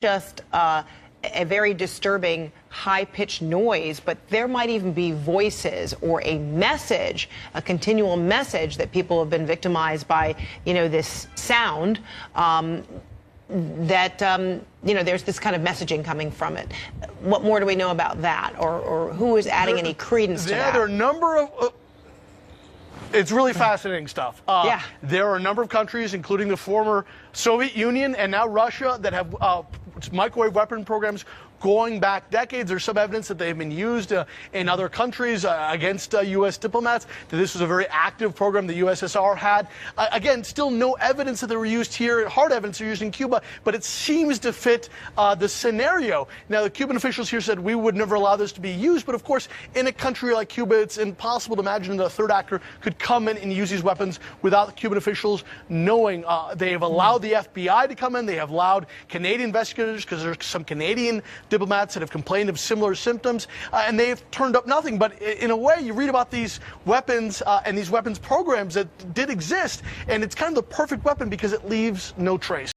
just a very disturbing high-pitched noise, but there might even be voices or a message, a continual message that people have been victimized by, this sound, that, there's this kind of messaging coming from it. What more do we know about that, or who is adding any credence to that? There are a number of... It's really fascinating stuff. There are a number of countries, including the former Soviet Union and now Russia, that have microwave weapon programs going back decades. There's some evidence that they've been used in other countries against U.S. diplomats, that this was a very active program the USSR had. Again, still no evidence that they were used here, hard evidence they're used in Cuba, but it seems to fit the scenario. Now, the Cuban officials here said we would never allow this to be used, but of course, in a country like Cuba, it's impossible to imagine that a third actor could come in and use these weapons without the Cuban officials knowing. They have allowed the FBI to come in. They have allowed Canadian investigators, because there's some Canadian diplomats that have complained of similar symptoms, and they have turned up nothing. But in a way, you read about these weapons and these weapons programs that did exist, and it's kind of the perfect weapon because it leaves no trace.